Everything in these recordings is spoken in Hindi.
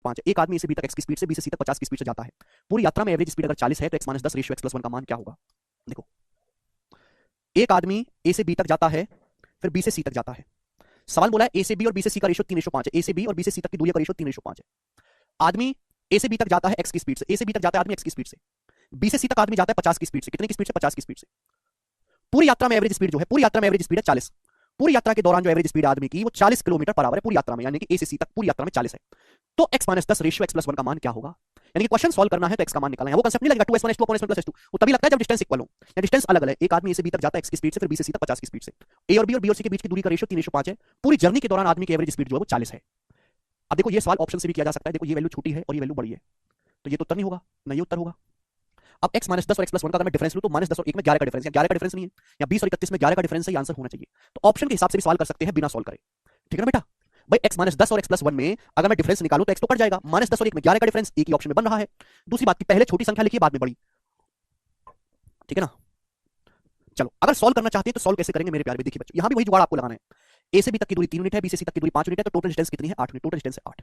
5 है। एक आदमी ए से बी तक x की स्पीड से बी से सी तक 50 की स्पीड से जाता है। पूरी यात्रा में एवरेज स्पीड अगर 40 है तो x - 10 रेशियो x + 1 का मान क्या होगा? देखो, एक आदमी ए से बी तक जाता है, फिर बी से सी तक जाता है। सवाल बोला है ए से बी और बी से सी का रेशियो 3:5 है। ए से बी और बी से सी तक की दूरी का रेशियो 3:5 है। आदमी ए से बी तक जाता है x की स्पीड से, ए से बी तक जाता है आदमी x की स्पीड से, बी से सी तक आदमी जाता है 50 की स्पीड से। कितने की स्पीड से? 50 की स्पीड से। पूरी यात्रा में एवरेज स्पीड जो है, पूरी यात्रा में एवरेज स्पीड है 40। पूरी यात्रा के दौरान जो एवरेज स्पीड आदमी की वो 40 किलोमीटर पर आवर है पूरी यात्रा में, यानी कि ए से सी तक पूरी यात्रा में 40 है। तो x - 10 रेशियो x + 1 का मान क्या होगा? यानी कि क्वेश्चन सॉल्व करना है तो x का मान निकालना है। वो कंसेप्ट नहीं लगेगा 2s1 2 s1 + s2, वो तभी लगता है जब डिस्टेंस इक्वल हो या डिस्टेंस अलग अलग है। एक आदमी ए से बी तक जाता है x की स्पीड से, फिर बी से सी तक 50 की स्पीड से। ए और बी और सी के बीच की दूरी का रेशियो 3:5 है। पूरी जर्नी के दौरान आदमी की एवरेज स्पीड जो है वो 40 है। अब देखो ये सवाल ऑप्शन से भी किया जा सकता है। देखो ये वैल्यू छोटी है और ये वैल्यू बड़ी है, तो ये तो उत्तर नहीं होगा, ना ये उत्तर होगा। अब x - 10 और x + 1 का अगर मैं डिफरेंस लूं तो -10 और 1 में 11 का डिफरेंस है। 11 का डिफरेंस नहीं है, या 20 और 31 में 11 का डिफरेंस है, ये आंसर होना चाहिए। तो ऑप्शन के हिसाब से भी सवाल कर सकते हैं बिना सॉल्व करे। ठीक है ना बेटा? भाई x - 10 और x + 1 में अगर मैं डिफरेंस निकालूं तो x तो कट जाएगा। -10 और 1 में 11 का डिफरेंस एक ही ऑप्शन में बन रहा है। दूसरी बात की पहले छोटी संख्या लिखिए, बाद में बड़ी। ठीक है ना? चलो, अगर सॉल्व करना चाहते हैं तो सॉल्व कैसे करेंगे मेरे प्यारे भी? देखिए बच्चों, यहां भी वही जुगाड़ आपको लगाना है। ए से बी तक की दूरी 3 यूनिट है, बी से सी तक की दूरी 5 यूनिट है, तो टोटल डिस्टेंस कितनी है? 8 यूनिट। टोटल डिस्टेंस है 8।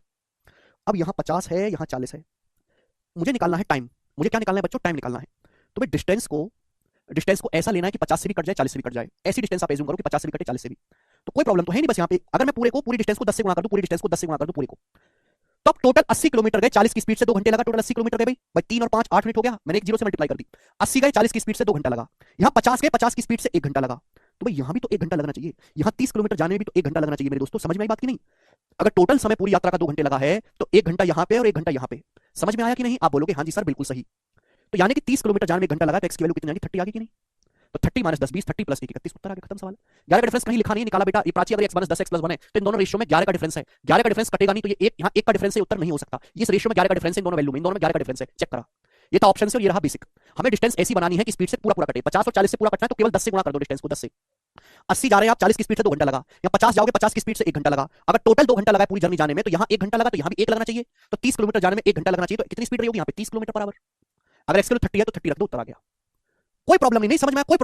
अब यहां 50 है, यहां 40 है। मुझे निकालना है टाइम। मुझे क्या निकालना है बच्चों? टाइम निकालना है। तो भाई डिस्टेंस को ऐसा लेना है कि 50 से भी कट जाए, 40 से भी कट जाए। ऐसी डिस्टेंस आप एज्यूम करो कि 50 से भी कटे, 40 से भी। तो कोई प्रॉब्लम तो है नहीं। बस यहाँ पे अगर मैं पूरी डिस्टेंस को 10 से गुणा कर दूं, पूरी डिस्टेंस को 10 से गुणा कर दूं पूरे को, तो अब टोटल 80 किलोमीटर गए। 40 की स्पीड से 2 घंटे लगा। टोटल 80 किलोमीटर गए भाई। भाई 3 और 5 8 मिनट हो गया। मैंने एक जीरो से मल्टीप्लाई कर दी। 80 गए 40 की स्पीड से 2 घंटा लगा। यहाँ 50 गए 50 की स्पीड से 1 घंटा लगा। तो भाई यहाँ भी तो 1 घंटा लगना चाहिए। यहाँ 30 किलोमीटर जाने में भी तो 1 घंटा लगना चाहिए मेरे दोस्तों। समझ में आई बात की नहीं? अगर टोटल समय पूरी यात्रा का 2 घंटे लगा है तो 1 घंटा यहाँ पे और 1 घंटा यहाँ पे। समझ में आया कि नहीं? आप बोलोगे हाँ जी सर बिल्कुल सही। तो यानी कि 30 किलोमीटर जाने में 1 घंटा लगा, तो एक्स की वैल्यू कितनी आ गई? 30 आ गई कि नहीं? तो 30 - 10 20, 30 + 1 31, उत्तर आ गया। खत्म सवाल। 11 का डिफरेंस कहीं लिखा नहीं निकाला बेटा। ये प्राची अगर x - 10 x + 1 है तो इन दोनों रेशियो में 11 का डिफरेंस है। 11 का डिफरेंस कटेगा नहीं, तो ये एक यहाँ 1 का डिफरेंस है, उत्तर नहीं हो सकता। ये इस रेशियो में 11 का डिफरेंस है, इन दोनों वैल्यू में, इन दोनों में 11 का डिफरेंस है। चेक करा, ये था ऑप्शन से और ये रहा बेसिक। हमें डिस्टेंस ऐसी बनानी है कि स्पीड से पूरा पूरा कटे। 50 और 40 से पूरा कटना है तो केवल 10 से गुणा कर दो डिस्टेंस को। 10 से 80 जा रहे हैं आप, 40 की स्पीड से 2 घंटा लगा, या 50 जाओगे 50 की स्पीड से 1 घंटा लगा। अगर टोटल 2 घंटा लगा पूरी जर्नी जाने में, तो यहाँ 1 घंटा लगा, तो यहाँ भी 1 लगना चाहिए। तो 30 किलोमीटर जाने में 1 घंटा लगना चाहिए। तो कितनी स्पीड रही होगी यहाँ पे? 30 किलोमीटर पर आवर। अगर एक्स की वैल्यू 30 है तो 30 रख दो, उत्तर आ गया। कोई प्रॉब्लम नहीं, समझ में आया? कोई